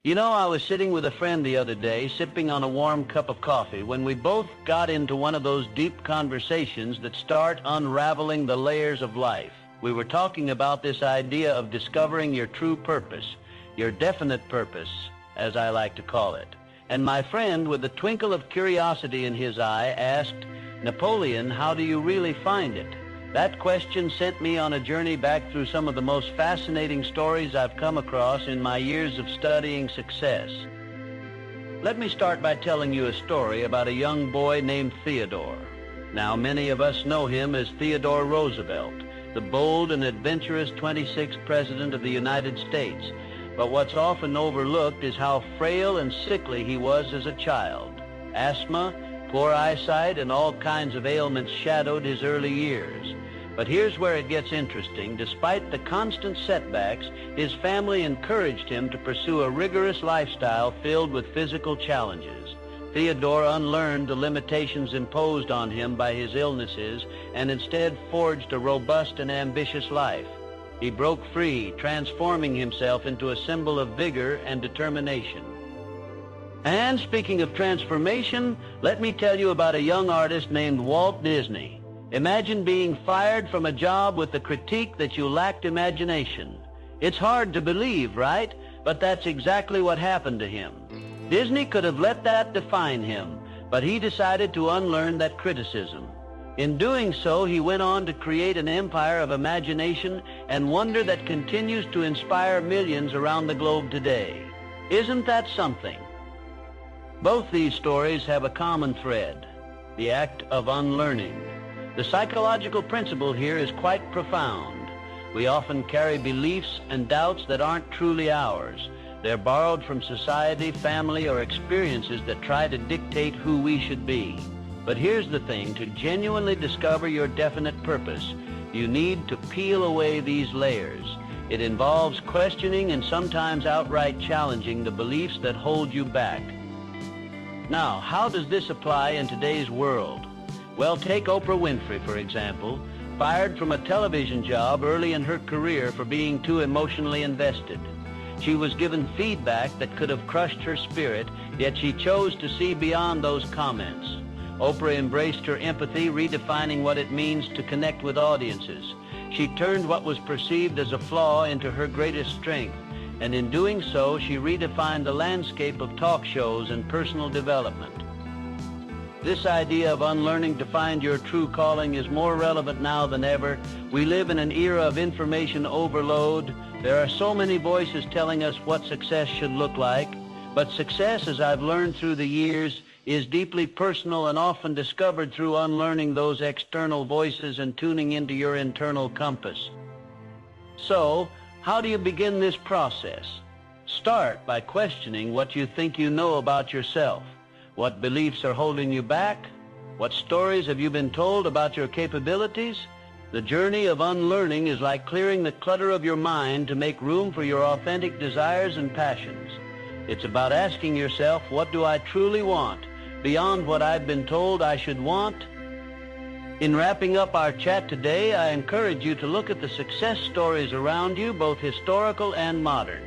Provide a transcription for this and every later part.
You know, I was sitting with a friend the other day, sipping on a warm cup of coffee, when we both got into one of those deep conversations that start unraveling the layers of life. We were talking about this idea of discovering your true purpose, your definite purpose, as I like to call it. And my friend, with a twinkle of curiosity in his eye, asked, "Napoleon, how do you really find it?" That question sent me on a journey back through some of the most fascinating stories I've come across in my years of studying success. Let me start by telling you a story about a young boy named Theodore. Now, many of us know him as Theodore Roosevelt, the bold and adventurous 26th President of the United States. But what's often overlooked is how frail and sickly he was as a child. Asthma, poor eyesight, and all kinds of ailments shadowed his early years. But here's where it gets interesting. Despite the constant setbacks, his family encouraged him to pursue a rigorous lifestyle filled with physical challenges. Theodore unlearned the limitations imposed on him by his illnesses and instead forged a robust and ambitious life. He broke free, transforming himself into a symbol of vigor and determination. And speaking of transformation, let me tell you about a young artist named Walt Disney. Imagine being fired from a job with the critique that you lacked imagination. It's hard to believe, right? But that's exactly what happened to him. Disney could have let that define him, but he decided to unlearn that criticism. In doing so, he went on to create an empire of imagination and wonder that continues to inspire millions around the globe today. Isn't that something? Both these stories have a common thread, the act of unlearning. The psychological principle here is quite profound. We often carry beliefs and doubts that aren't truly ours. They're borrowed from society, family, or experiences that try to dictate who we should be. But here's the thing, to genuinely discover your definite purpose, you need to peel away these layers. It involves questioning and sometimes outright challenging the beliefs that hold you back. Now, how does this apply in today's world? Well, take Oprah Winfrey, for example, fired from a television job early in her career for being too emotionally invested. She was given feedback that could have crushed her spirit, yet she chose to see beyond those comments. Oprah embraced her empathy, redefining what it means to connect with audiences. She turned what was perceived as a flaw into her greatest strength, and in doing so, she redefined the landscape of talk shows and personal development. This idea of unlearning to find your true calling is more relevant now than ever. We live in an era of information overload. There are so many voices telling us what success should look like, but success, as I've learned through the years, is deeply personal and often discovered through unlearning those external voices and tuning into your internal compass. So, how do you begin this process? Start by questioning what you think you know about yourself. What beliefs are holding you back? What stories have you been told about your capabilities? The journey of unlearning is like clearing the clutter of your mind to make room for your authentic desires and passions. It's about asking yourself, what do I truly want, beyond what I've been told I should want? In wrapping up our chat today, I encourage you to look at the success stories around you, both historical and modern.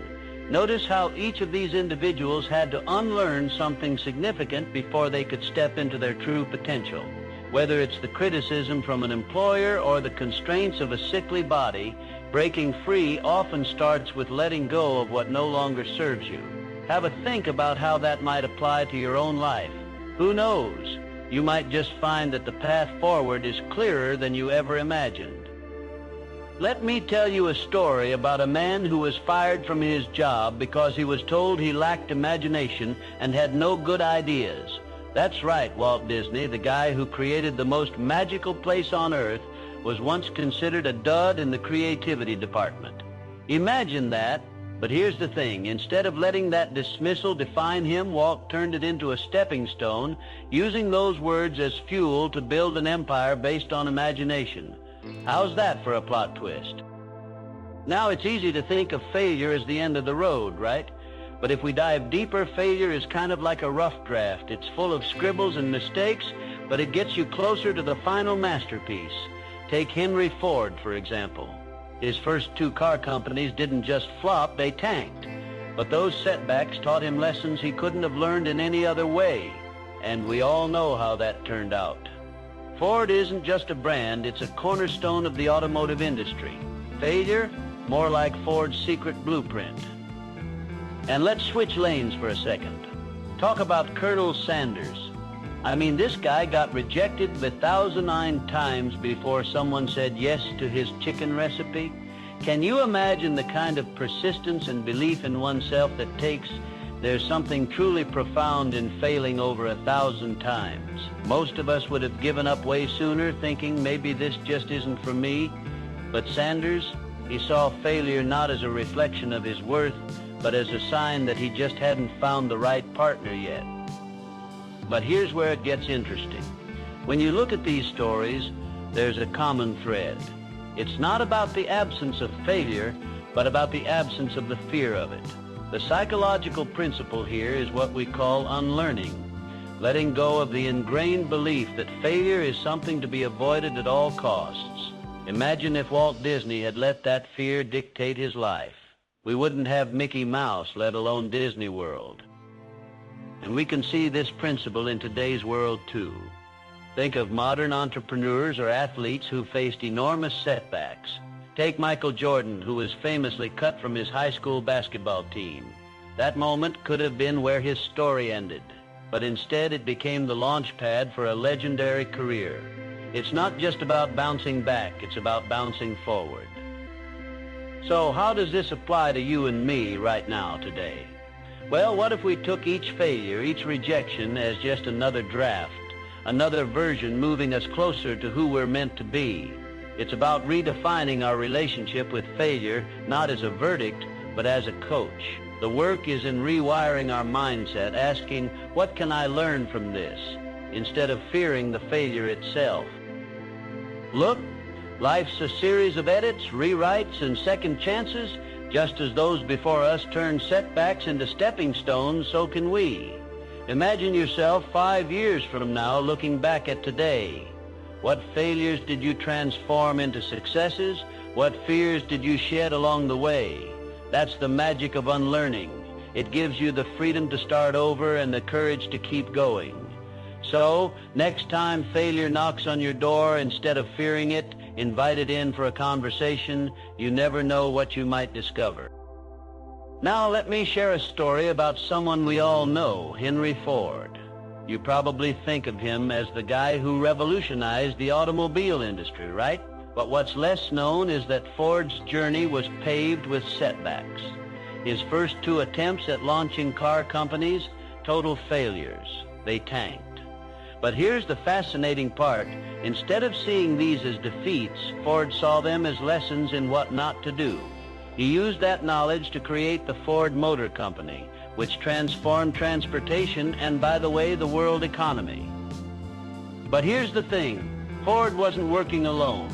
Notice how each of these individuals had to unlearn something significant before they could step into their true potential. Whether it's the criticism from an employer or the constraints of a sickly body, breaking free often starts with letting go of what no longer serves you. Have a think about how that might apply to your own life. Who knows? You might just find that the path forward is clearer than you ever imagined. Let me tell you a story about a man who was fired from his job because he was told he lacked imagination and had no good ideas. That's right, Walt Disney, the guy who created the most magical place on earth, was once considered a dud in the creativity department. Imagine that, but here's the thing. Instead of letting that dismissal define him, Walt turned it into a stepping stone, using those words as fuel to build an empire based on imagination. How's that for a plot twist? Now, it's easy to think of failure as the end of the road, right? But if we dive deeper, failure is kind of like a rough draft. It's full of scribbles and mistakes, but it gets you closer to the final masterpiece. Take Henry Ford, for example. His first two car companies didn't just flop, they tanked. But those setbacks taught him lessons he couldn't have learned in any other way, and we all know how that turned out. Ford isn't just a brand, it's a cornerstone of the automotive industry. Failure, more like Ford's secret blueprint. And let's switch lanes for a second. Talk about Colonel Sanders. I mean, this guy got rejected 1,009 times before someone said yes to his chicken recipe. Can you imagine the kind of persistence and belief in oneself that takes? There's something truly profound in failing over 1,000 times. Most of us would have given up way sooner, thinking maybe this just isn't for me. But Sanders, he saw failure not as a reflection of his worth, but as a sign that he just hadn't found the right partner yet. But here's where it gets interesting. When you look at these stories, there's a common thread. It's not about the absence of failure, but about the absence of the fear of it. The psychological principle here is what we call unlearning, letting go of the ingrained belief that failure is something to be avoided at all costs. Imagine if Walt Disney had let that fear dictate his life. We wouldn't have Mickey Mouse, let alone Disney World. And we can see this principle in today's world too. Think of modern entrepreneurs or athletes who faced enormous setbacks. Take Michael Jordan, who was famously cut from his high school basketball team. That moment could have been where his story ended, but instead it became the launch pad for a legendary career. It's not just about bouncing back, it's about bouncing forward. So how does this apply to you and me right now today? Well, what if we took each failure, each rejection as just another draft, another version moving us closer to who we're meant to be? It's about redefining our relationship with failure, not as a verdict, but as a coach. The work is in rewiring our mindset, asking, what can I learn from this, instead of fearing the failure itself. Look, life's a series of edits, rewrites, and second chances. Just as those before us turned setbacks into stepping stones, so can we. Imagine yourself 5 years from now looking back at today. What failures did you transform into successes? What fears did you shed along the way? That's the magic of unlearning. It gives you the freedom to start over and the courage to keep going. So, next time failure knocks on your door, instead of fearing it, invite it in for a conversation. You never know what you might discover. Now let me share a story about someone we all know, Henry Ford. You probably think of him as the guy who revolutionized the automobile industry, right? But what's less known is that Ford's journey was paved with setbacks. His first 2 attempts at launching car companies, total failures. They tanked. But here's the fascinating part. Instead of seeing these as defeats, Ford saw them as lessons in what not to do. He used that knowledge to create the Ford Motor Company, which transformed transportation and, by the way, the world economy. But here's the thing. Ford wasn't working alone.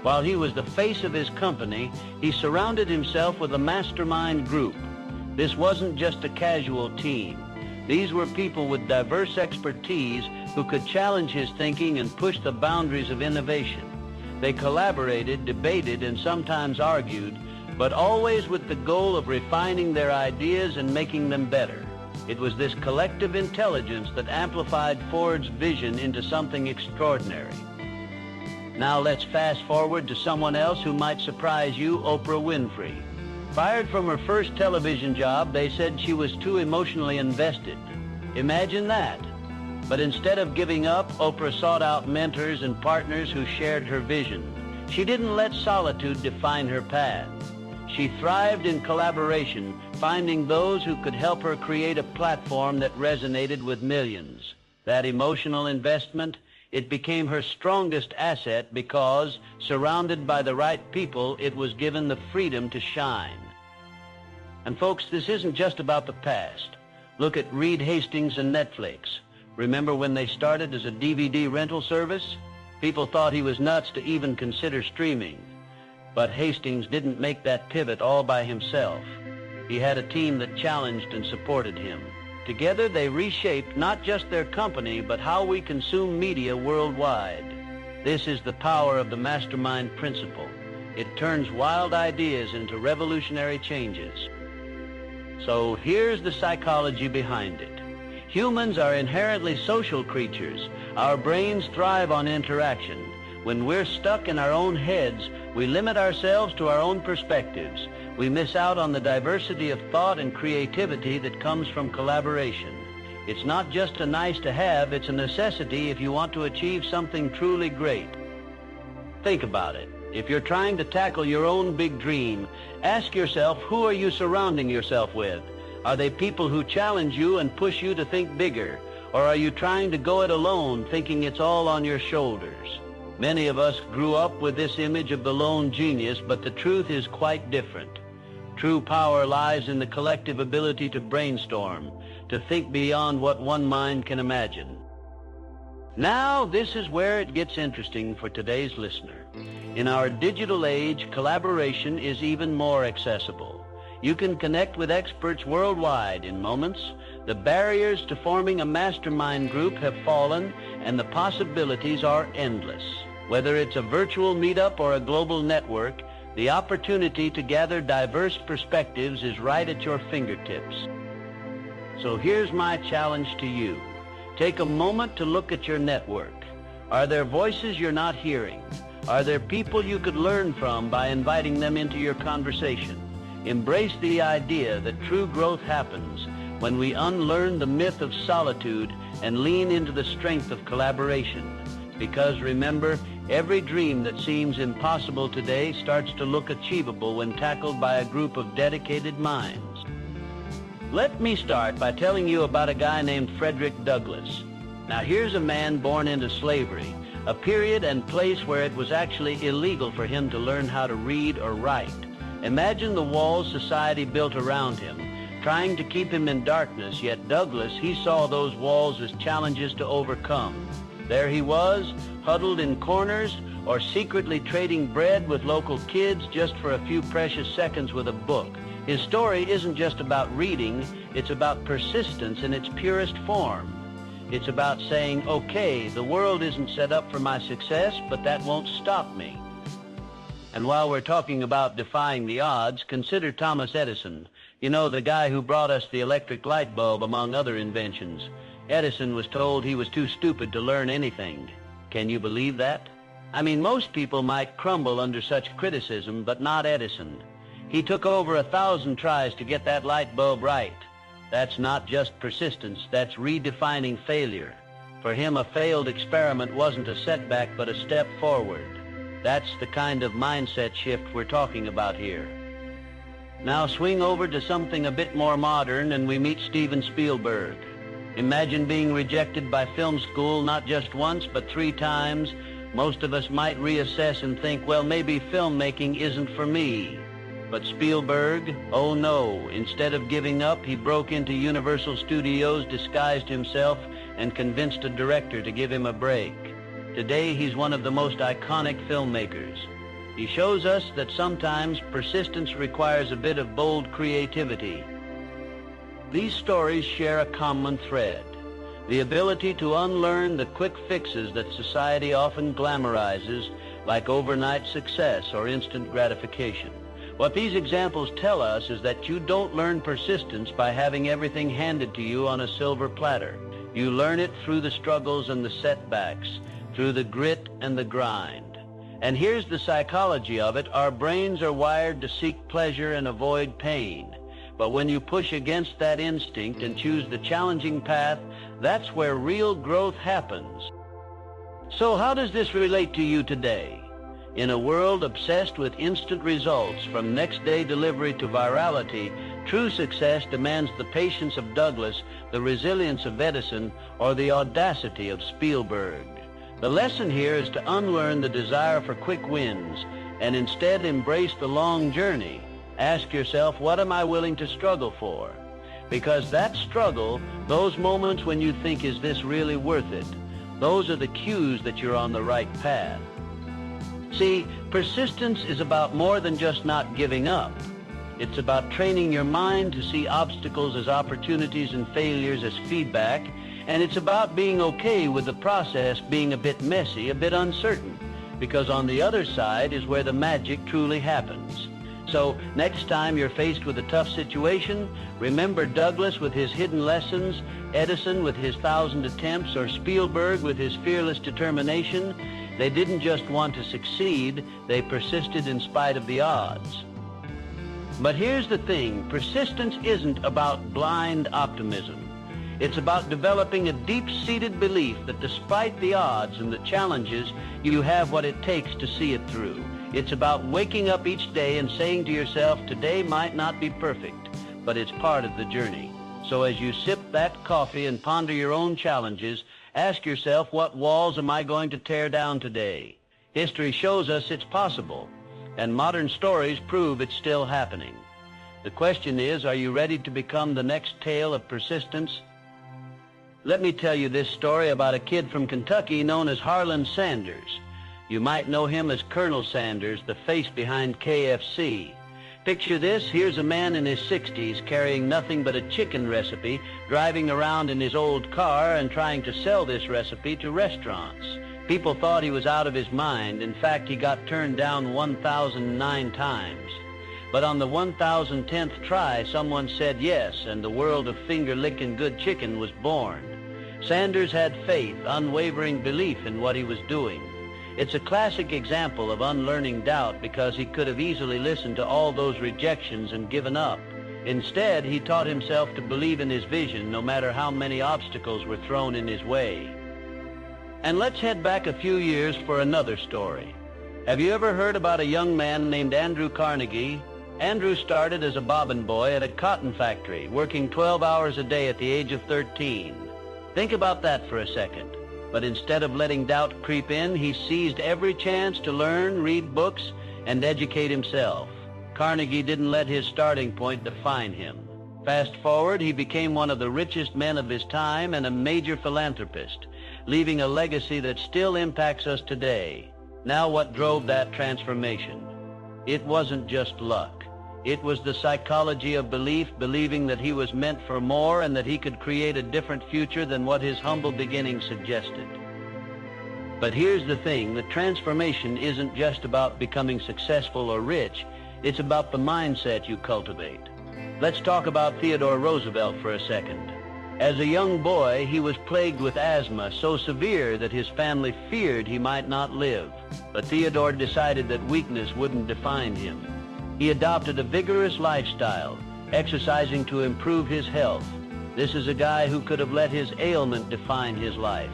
While he was the face of his company, he surrounded himself with a mastermind group. This wasn't just a casual team. These were people with diverse expertise who could challenge his thinking and push the boundaries of innovation. They collaborated, debated, and sometimes argued, but always with the goal of refining their ideas and making them better. It was this collective intelligence that amplified Ford's vision into something extraordinary. Now let's fast forward to someone else who might surprise you, Oprah Winfrey. Fired from her first television job, they said she was too emotionally invested. Imagine that. But instead of giving up, Oprah sought out mentors and partners who shared her vision. She didn't let solitude define her path. She thrived in collaboration, finding those who could help her create a platform that resonated with millions. That emotional investment, it became her strongest asset because, surrounded by the right people, it was given the freedom to shine. And folks, this isn't just about the past. Look at Reed Hastings and Netflix. Remember when they started as a DVD rental service? People thought he was nuts to even consider streaming. But Hastings didn't make that pivot all by himself. He had a team that challenged and supported him. Together they reshaped not just their company, but how we consume media worldwide. This is the power of the Mastermind principle. It turns wild ideas into revolutionary changes. So here's the psychology behind it. Humans are inherently social creatures. Our brains thrive on interaction. When we're stuck in our own heads, we limit ourselves to our own perspectives. We miss out on the diversity of thought and creativity that comes from collaboration. It's not just a nice to have, it's a necessity if you want to achieve something truly great. Think about it. If you're trying to tackle your own big dream, ask yourself, who are you surrounding yourself with? Are they people who challenge you and push you to think bigger? Or are you trying to go it alone, thinking it's all on your shoulders? Many of us grew up with this image of the lone genius, but the truth is quite different. True power lies in the collective ability to brainstorm, to think beyond what one mind can imagine. Now, this is where it gets interesting for today's listener. In our digital age, collaboration is even more accessible. You can connect with experts worldwide in moments. The barriers to forming a mastermind group have fallen, and the possibilities are endless. Whether it's a virtual meetup or a global network, the opportunity to gather diverse perspectives is right at your fingertips. So here's my challenge to you. Take a moment to look at your network. Are there voices you're not hearing? Are there people you could learn from by inviting them into your conversation? Embrace the idea that true growth happens when we unlearn the myth of solitude and lean into the strength of collaboration. Because remember, every dream that seems impossible today starts to look achievable when tackled by a group of dedicated minds. Let me start by telling you about a guy named Frederick Douglass. Now here's a man born into slavery, a period and place where it was actually illegal for him to learn how to read or write. Imagine the walls society built around him, trying to keep him in darkness, yet Douglass, he saw those walls as challenges to overcome. There he was, huddled in corners or secretly trading bread with local kids just for a few precious seconds with a book. His story isn't just about reading, it's about persistence in its purest form. It's about saying, okay, the world isn't set up for my success, but that won't stop me. And while we're talking about defying the odds, consider Thomas Edison. You know, the guy who brought us the electric light bulb, among other inventions. Edison was told he was too stupid to learn anything. Can you believe that? I mean, most people might crumble under such criticism, but not Edison. He took over 1,000 tries to get that light bulb right. That's not just persistence, that's redefining failure. For him, a failed experiment wasn't a setback, but a step forward. That's the kind of mindset shift we're talking about here. Now swing over to something a bit more modern and we meet Steven Spielberg. Imagine being rejected by film school not just once, but 3 times. Most of us might reassess and think, well, maybe filmmaking isn't for me. But Spielberg, oh no, instead of giving up, he broke into Universal Studios, disguised himself, and convinced a director to give him a break. Today, he's one of the most iconic filmmakers. He shows us that sometimes persistence requires a bit of bold creativity. These stories share a common thread, the ability to unlearn the quick fixes that society often glamorizes, like overnight success or instant gratification. What these examples tell us is that you don't learn persistence by having everything handed to you on a silver platter. You learn it through the struggles and the setbacks, through the grit and the grind. And here's the psychology of it. Our brains are wired to seek pleasure and avoid pain. But when you push against that instinct and choose the challenging path, that's where real growth happens. So how does this relate to you today? In a world obsessed with instant results, from next-day delivery to virality, true success demands the patience of Douglass, the resilience of Edison, or the audacity of Spielberg. The lesson here is to unlearn the desire for quick wins and instead embrace the long journey. Ask yourself, what am I willing to struggle for? Because that struggle, those moments when you think, is this really worth it? Those are the cues that you're on the right path. See, persistence is about more than just not giving up. It's about training your mind to see obstacles as opportunities and failures as feedback, and it's about being okay with the process being a bit messy, a bit uncertain, because on the other side is where the magic truly happens. So next time you're faced with a tough situation, remember Douglass with his hidden lessons, Edison with his 1,000 attempts, or Spielberg with his fearless determination. They didn't just want to succeed, they persisted in spite of the odds. But here's the thing, persistence isn't about blind optimism. It's about developing a deep-seated belief that despite the odds and the challenges, you have what it takes to see it through. It's about waking up each day and saying to yourself, today might not be perfect, but it's part of the journey. So as you sip that coffee and ponder your own challenges, ask yourself, what walls am I going to tear down today? History shows us it's possible, and modern stories prove it's still happening. The question is, are you ready to become the next tale of persistence? Let me tell you this story about a kid from Kentucky known as Harlan Sanders. You might know him as Colonel Sanders, the face behind KFC. Picture this, here's a man in his 60s carrying nothing but a chicken recipe, driving around in his old car and trying to sell this recipe to restaurants. People thought he was out of his mind. In fact, he got turned down 1,009 times. But on the 1,010th try, someone said yes, and the world of finger-licking good chicken was born. Sanders had faith, unwavering belief in what he was doing. It's a classic example of unlearning doubt because he could have easily listened to all those rejections and given up. Instead, he taught himself to believe in his vision no matter how many obstacles were thrown in his way. And let's head back a few years for another story. Have you ever heard about a young man named Andrew Carnegie? Andrew started as a bobbin boy at a cotton factory, working 12 hours a day at the age of 13. Think about that for a second. But instead of letting doubt creep in, he seized every chance to learn, read books, and educate himself. Carnegie didn't let his starting point define him. Fast forward, he became one of the richest men of his time and a major philanthropist, leaving a legacy that still impacts us today. Now, what drove that transformation? It wasn't just luck. It was the psychology of belief, believing that he was meant for more and that he could create a different future than what his humble beginnings suggested. But here's the thing, the transformation isn't just about becoming successful or rich, it's about the mindset you cultivate. Let's talk about Theodore Roosevelt for a second. As a young boy, he was plagued with asthma so severe that his family feared he might not live. But Theodore decided that weakness wouldn't define him. He adopted a vigorous lifestyle, exercising to improve his health. This is a guy who could have let his ailment define his life.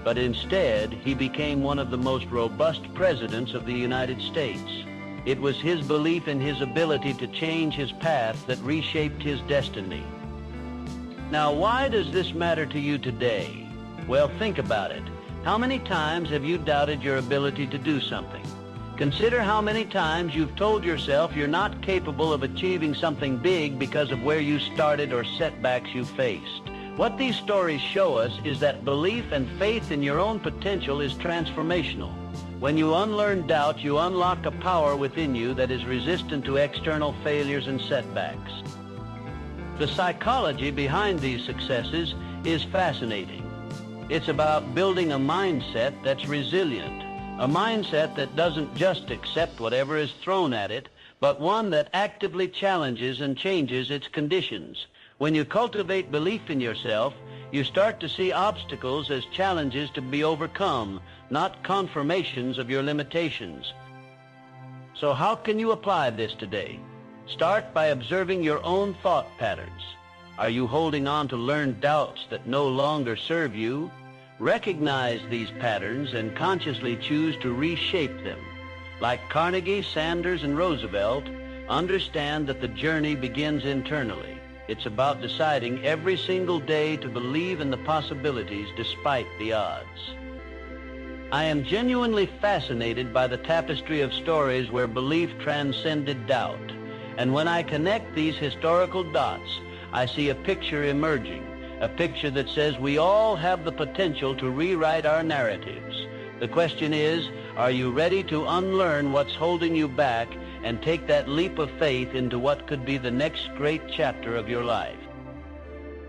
But instead, he became one of the most robust presidents of the United States. It was his belief in his ability to change his path that reshaped his destiny. Now, why does this matter to you today? Well, think about it. How many times have you doubted your ability to do something? Consider how many times you've told yourself you're not capable of achieving something big because of where you started or setbacks you faced. What these stories show us is that belief and faith in your own potential is transformational. When you unlearn doubt, you unlock a power within you that is resistant to external failures and setbacks. The psychology behind these successes is fascinating. It's about building a mindset that's resilient. A mindset that doesn't just accept whatever is thrown at it, but one that actively challenges and changes its conditions. When you cultivate belief in yourself, you start to see obstacles as challenges to be overcome, not confirmations of your limitations. So how can you apply this today? Start by observing your own thought patterns. Are you holding on to learned doubts that no longer serve you? Recognize these patterns and consciously choose to reshape them. Like Carnegie, Sanders, and Roosevelt, understand that the journey begins internally. It's about deciding every single day to believe in the possibilities despite the odds. I am genuinely fascinated by the tapestry of stories where belief transcended doubt. And when I connect these historical dots, I see a picture emerging. A picture that says we all have the potential to rewrite our narratives. The question is, are you ready to unlearn what's holding you back and take that leap of faith into what could be the next great chapter of your life?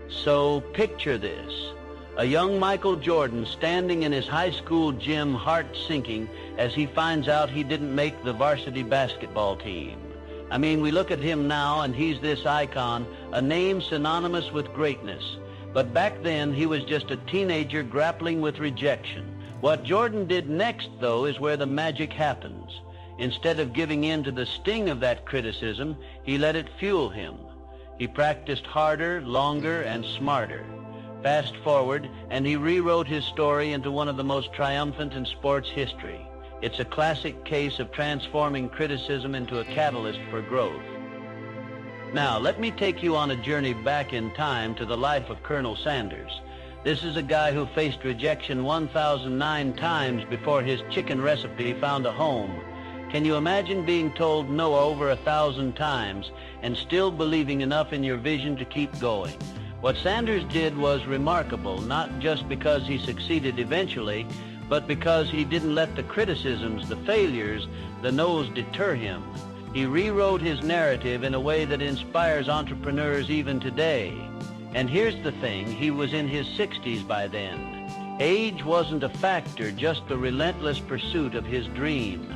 So picture this. A young Michael Jordan standing in his high school gym, heart sinking as he finds out he didn't make the varsity basketball team. I mean, we look at him now and he's this icon, a name synonymous with greatness. But back then, he was just a teenager grappling with rejection. What Jordan did next, though, is where the magic happens. Instead of giving in to the sting of that criticism, he let it fuel him. He practiced harder, longer, and smarter. Fast forward, and he rewrote his story into one of the most triumphant in sports history. It's a classic case of transforming criticism into a catalyst for growth. Now, let me take you on a journey back in time to the life of Colonel Sanders. This is a guy who faced rejection 1,009 times before his chicken recipe found a home. Can you imagine being told no over 1,000 times and still believing enough in your vision to keep going? What Sanders did was remarkable, not just because he succeeded eventually, but because he didn't let the criticisms, the failures, the no's deter him. He rewrote his narrative in a way that inspires entrepreneurs even today. And here's the thing, he was in his 60s by then. Age wasn't a factor, just the relentless pursuit of his dream.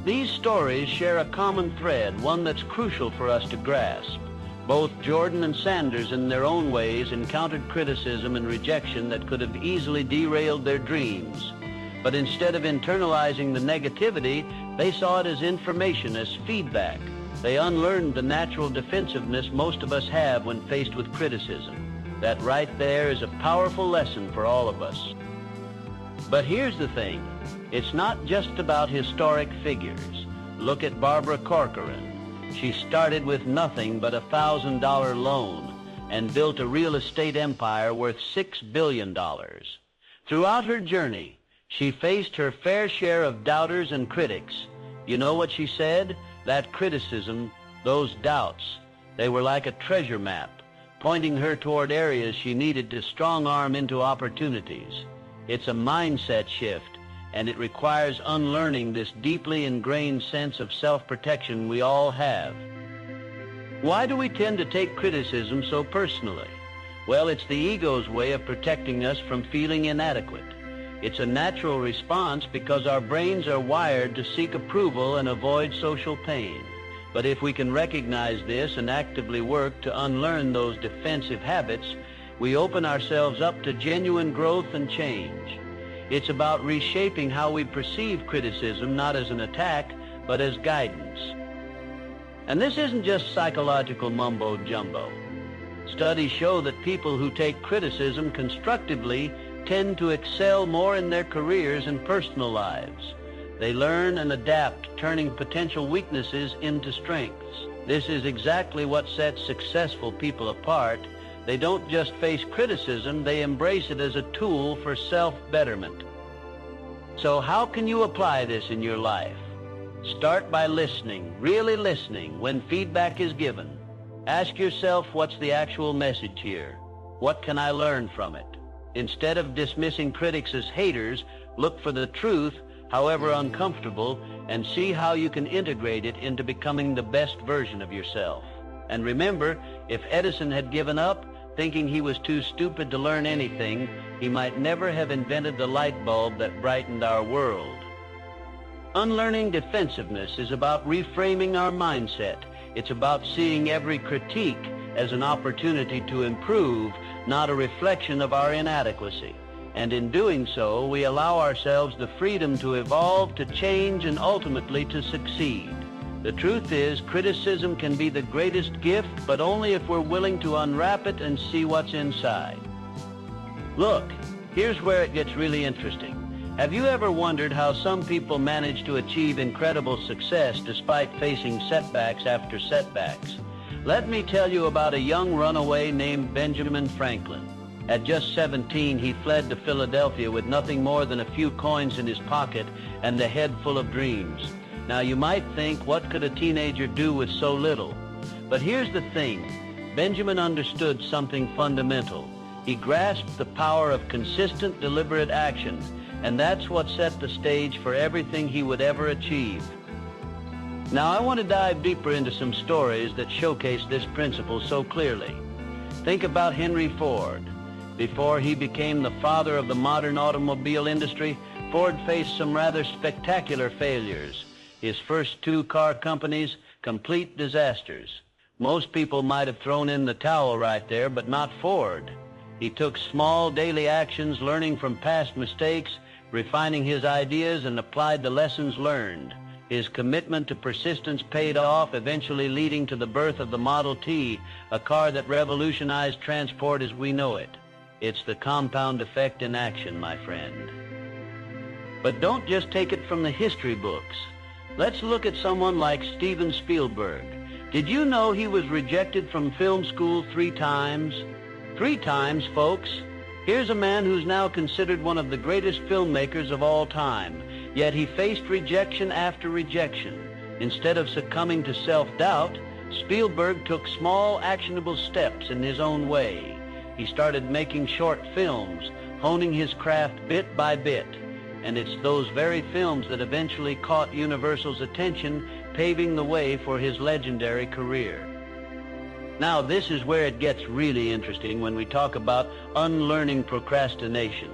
These stories share a common thread, one that's crucial for us to grasp. Both Jordan and Sanders, in their own ways, encountered criticism and rejection that could have easily derailed their dreams. But instead of internalizing the negativity, they saw it as information, as feedback. They unlearned the natural defensiveness most of us have when faced with criticism. That right there is a powerful lesson for all of us. But here's the thing. It's not just about historic figures. Look at Barbara Corcoran. She started with nothing but a $1,000 loan and built a real estate empire worth $6 billion. Throughout her journey, she faced her fair share of doubters and critics. You know what she said? That criticism, those doubts, they were like a treasure map, pointing her toward areas she needed to strong-arm into opportunities. It's a mindset shift, and it requires unlearning this deeply ingrained sense of self-protection we all have. Why do we tend to take criticism so personally? Well, it's the ego's way of protecting us from feeling inadequate. It's a natural response because our brains are wired to seek approval and avoid social pain. But if we can recognize this and actively work to unlearn those defensive habits, we open ourselves up to genuine growth and change. It's about reshaping how we perceive criticism, not as an attack, but as guidance. And this isn't just psychological mumbo-jumbo. Studies show that people who take criticism constructively tend to excel more in their careers and personal lives. They learn and adapt, turning potential weaknesses into strengths. This is exactly what sets successful people apart. They don't just face criticism, they embrace it as a tool for self-betterment. So how can you apply this in your life? Start by listening, really listening when feedback is given. Ask yourself, what's the actual message here? What can I learn from it? Instead of dismissing critics as haters, look for the truth, however uncomfortable, and see how you can integrate it into becoming the best version of yourself. And remember, if Edison had given up, thinking he was too stupid to learn anything, he might never have invented the light bulb that brightened our world. Unlearning defensiveness is about reframing our mindset. It's about seeing every critique as an opportunity to improve, not a reflection of our inadequacy. And in doing so, we allow ourselves the freedom to evolve, to change, and ultimately to succeed. The truth is, criticism can be the greatest gift, but only if we're willing to unwrap it and see what's inside. Look, here's where it gets really interesting. Have you ever wondered how some people manage to achieve incredible success despite facing setbacks after setbacks? Let me tell you about a young runaway named Benjamin Franklin. At just 17, he fled to Philadelphia with nothing more than a few coins in his pocket and a head full of dreams. Now, you might think, what could a teenager do with so little? But here's the thing. Benjamin understood something fundamental. He grasped the power of consistent, deliberate action, and that's what set the stage for everything he would ever achieve. Now, I want to dive deeper into some stories that showcase this principle so clearly. Think about Henry Ford. Before he became the father of the modern automobile industry, Ford faced some rather spectacular failures. His first two car companies complete disasters. Most people might have thrown in the towel right there, but not Ford. He took small daily actions, learning from past mistakes, refining his ideas, and applied the lessons learned. His commitment to persistence paid off, eventually leading to the birth of the Model T, a car that revolutionized transport as we know it. It's the compound effect in action, my friend. But don't just take it from the history books. Let's look at someone like Steven Spielberg. Did you know he was rejected from film school 3 times? 3 times, folks. Here's a man who's now considered one of the greatest filmmakers of all time, yet he faced rejection after rejection. Instead of succumbing to self-doubt, Spielberg took small, actionable steps in his own way. He started making short films, honing his craft bit by bit. And it's those very films that eventually caught Universal's attention, paving the way for his legendary career. Now, this is where it gets really interesting when we talk about unlearning procrastination.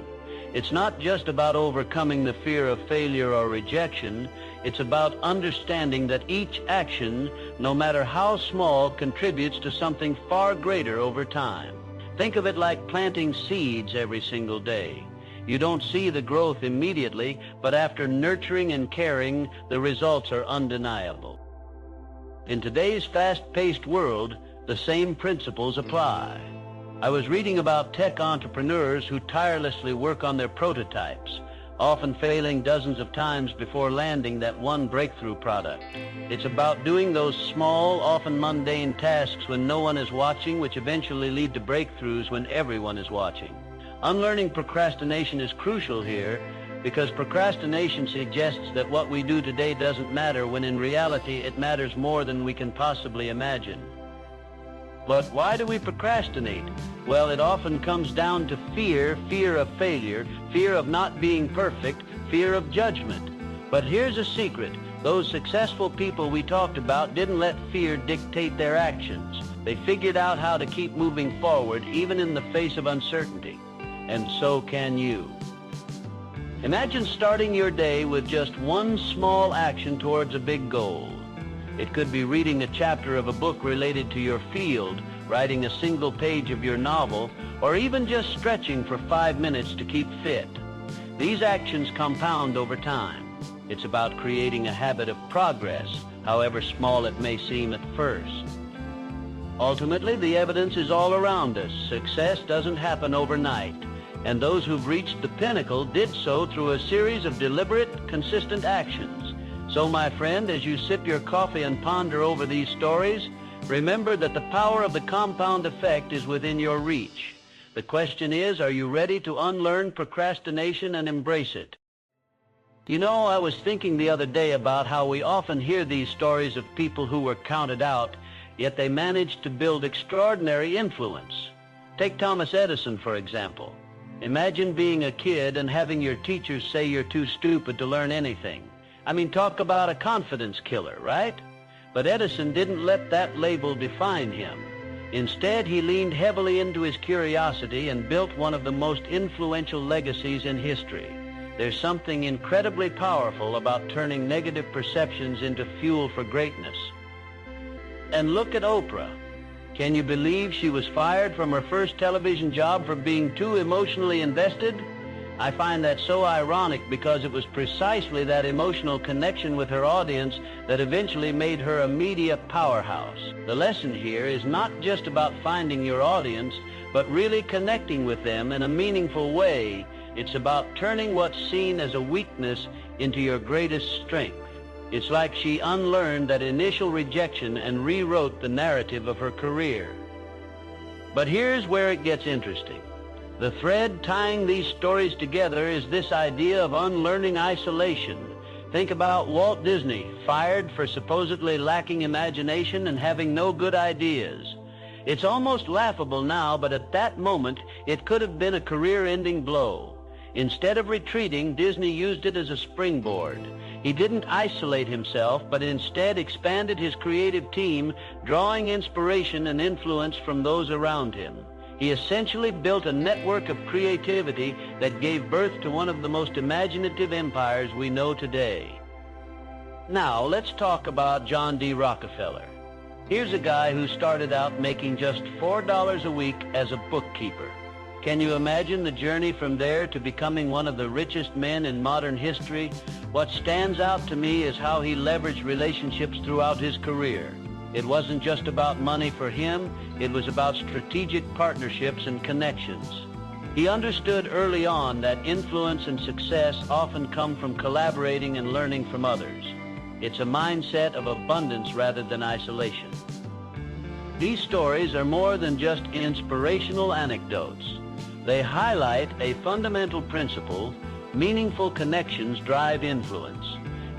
It's not just about overcoming the fear of failure or rejection. It's about understanding that each action, no matter how small, contributes to something far greater over time. Think of it like planting seeds every single day. You don't see the growth immediately, but after nurturing and caring, the results are undeniable. In today's fast-paced world, the same principles apply. I was reading about tech entrepreneurs who tirelessly work on their prototypes, often failing dozens of times before landing that one breakthrough product. It's about doing those small, often mundane tasks when no one is watching, which eventually lead to breakthroughs when everyone is watching. Unlearning procrastination is crucial here because procrastination suggests that what we do today doesn't matter, when in reality it matters more than we can possibly imagine. But why do we procrastinate? Well, it often comes down to fear of failure, fear of not being perfect, fear of judgment. But here's a secret. Those successful people we talked about didn't let fear dictate their actions. They figured out how to keep moving forward even in the face of uncertainty. And so can you. Imagine starting your day with just one small action towards a big goal. It could be reading a chapter of a book related to your field, writing a single page of your novel, or even just stretching for 5 minutes to keep fit. These actions compound over time. It's about creating a habit of progress, however small it may seem at first. Ultimately, the evidence is all around us. Success doesn't happen overnight, and those who've reached the pinnacle did so through a series of deliberate, consistent actions. So, my friend, as you sip your coffee and ponder over these stories, remember that the power of the compound effect is within your reach. The question is, are you ready to unlearn procrastination and embrace it? You know, I was thinking the other day about how we often hear these stories of people who were counted out, yet they managed to build extraordinary influence. Take Thomas Edison, for example. Imagine being a kid and having your teachers say you're too stupid to learn anything. I mean, talk about a confidence killer, right? But Edison didn't let that label define him. Instead, he leaned heavily into his curiosity and built one of the most influential legacies in history. There's something incredibly powerful about turning negative perceptions into fuel for greatness. And look at Oprah. Can you believe she was fired from her first television job for being too emotionally invested? I find that so ironic because it was precisely that emotional connection with her audience that eventually made her a media powerhouse. The lesson here is not just about finding your audience, but really connecting with them in a meaningful way. It's about turning what's seen as a weakness into your greatest strength. It's like she unlearned that initial rejection and rewrote the narrative of her career. But here's where it gets interesting. The thread tying these stories together is this idea of unlearning isolation. Think about Walt Disney, fired for supposedly lacking imagination and having no good ideas. It's almost laughable now, but at that moment, it could have been a career-ending blow. Instead of retreating, Disney used it as a springboard. He didn't isolate himself, but instead expanded his creative team, drawing inspiration and influence from those around him. He essentially built a network of creativity that gave birth to one of the most imaginative empires we know today. Now, let's talk about John D. Rockefeller. Here's a guy who started out making just $4 a week as a bookkeeper. Can you imagine the journey from there to becoming one of the richest men in modern history? What stands out to me is how he leveraged relationships throughout his career. It wasn't just about money for him, it was about strategic partnerships and connections. He understood early on that influence and success often come from collaborating and learning from others. It's a mindset of abundance rather than isolation. These stories are more than just inspirational anecdotes. They highlight a fundamental principle: meaningful connections drive influence.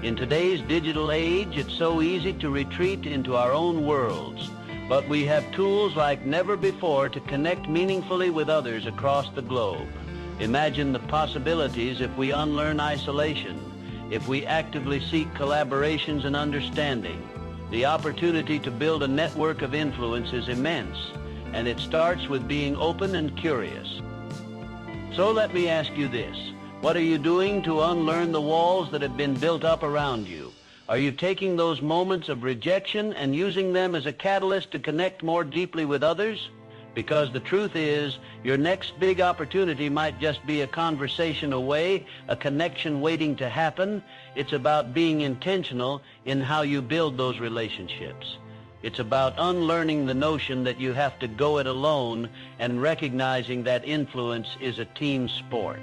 In today's digital age, it's so easy to retreat into our own worlds, but we have tools like never before to connect meaningfully with others across the globe. Imagine the possibilities if we unlearn isolation, if we actively seek collaborations and understanding. The opportunity to build a network of influence is immense, and it starts with being open and curious. So let me ask you this. What are you doing to unlearn the walls that have been built up around you? Are you taking those moments of rejection and using them as a catalyst to connect more deeply with others? Because the truth is, your next big opportunity might just be a conversation away, a connection waiting to happen. It's about being intentional in how you build those relationships. It's about unlearning the notion that you have to go it alone and recognizing that influence is a team sport.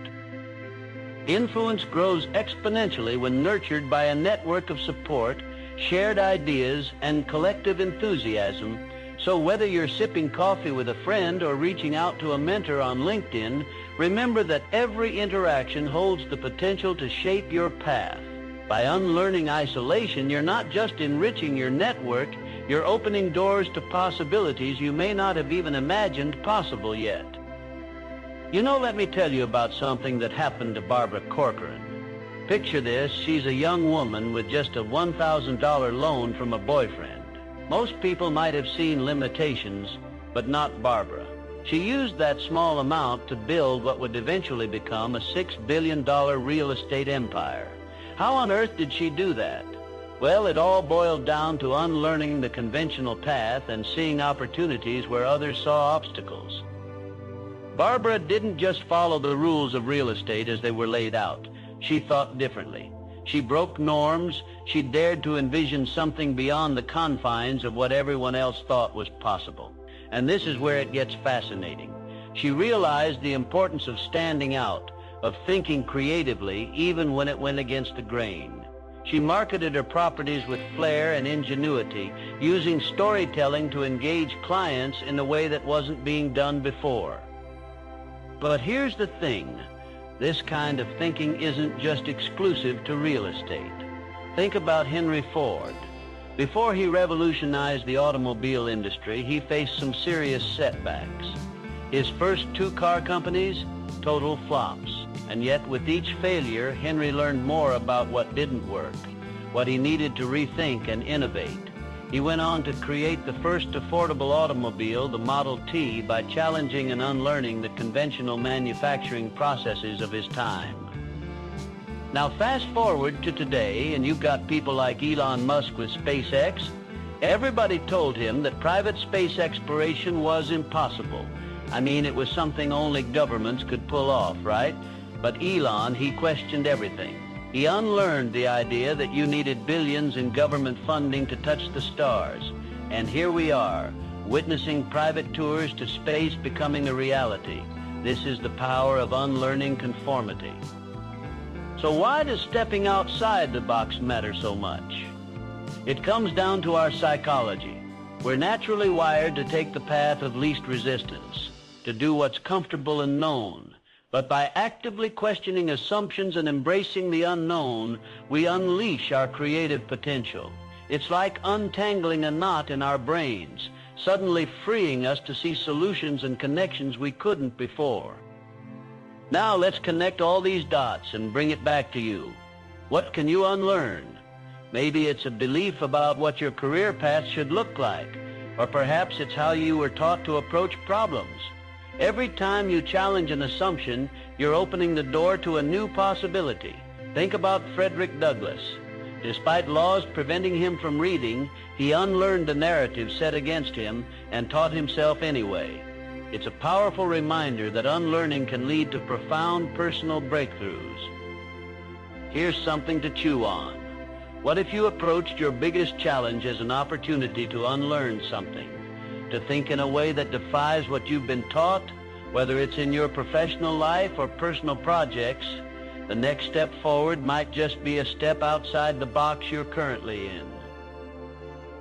Influence grows exponentially when nurtured by a network of support, shared ideas, and collective enthusiasm. So whether you're sipping coffee with a friend or reaching out to a mentor on LinkedIn, remember that every interaction holds the potential to shape your path. By unlearning isolation, you're not just enriching your network, you're opening doors to possibilities you may not have even imagined possible yet. You know, let me tell you about something that happened to Barbara Corcoran. Picture this: she's a young woman with just a $1,000 loan from a boyfriend. Most people might have seen limitations, but not Barbara. She used that small amount to build what would eventually become a $6 billion real estate empire. How on earth did she do that? Well, it all boiled down to unlearning the conventional path and seeing opportunities where others saw obstacles. Barbara didn't just follow the rules of real estate as they were laid out. She thought differently. She broke norms. She dared to envision something beyond the confines of what everyone else thought was possible. And this is where it gets fascinating. She realized the importance of standing out, of thinking creatively, even when it went against the grain. She marketed her properties with flair and ingenuity, using storytelling to engage clients in a way that wasn't being done before. But here's the thing. This kind of thinking isn't just exclusive to real estate. Think about Henry Ford. Before he revolutionized the automobile industry, he faced some serious setbacks. His first 2 car companies, total flops. And yet with each failure, Henry learned more about what didn't work, what he needed to rethink and innovate. He went on to create the first affordable automobile, the Model T, by challenging and unlearning the conventional manufacturing processes of his time. Now fast forward to today, and you've got people like Elon Musk with SpaceX. Everybody told him that private space exploration was impossible. I mean, it was something only governments could pull off, right? But Elon, he questioned everything. He unlearned the idea that you needed billions in government funding to touch the stars. And here we are, witnessing private tours to space becoming a reality. This is the power of unlearning conformity. So why does stepping outside the box matter so much? It comes down to our psychology. We're naturally wired to take the path of least resistance, to do what's comfortable and known. But by actively questioning assumptions and embracing the unknown, we unleash our creative potential. It's like untangling a knot in our brains, suddenly freeing us to see solutions and connections we couldn't before. Now let's connect all these dots and bring it back to you. What can you unlearn? Maybe it's a belief about what your career path should look like, or perhaps it's how you were taught to approach problems. Every time you challenge an assumption, you're opening the door to a new possibility. Think about Frederick Douglass. Despite laws preventing him from reading, he unlearned the narrative set against him and taught himself anyway. It's a powerful reminder that unlearning can lead to profound personal breakthroughs. Here's something to chew on. What if you approached your biggest challenge as an opportunity to unlearn something, to think in a way that defies what you've been taught, whether it's in your professional life or personal projects? The next step forward might just be a step outside the box you're currently in.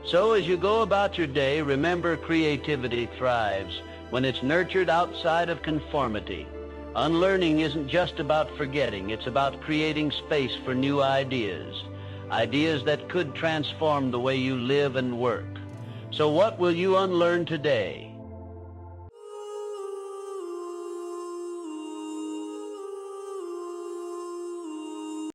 So as you go about your day, remember creativity thrives when it's nurtured outside of conformity. Unlearning isn't just about forgetting, it's about creating space for new ideas, ideas that could transform the way you live and work. So what will you unlearn today?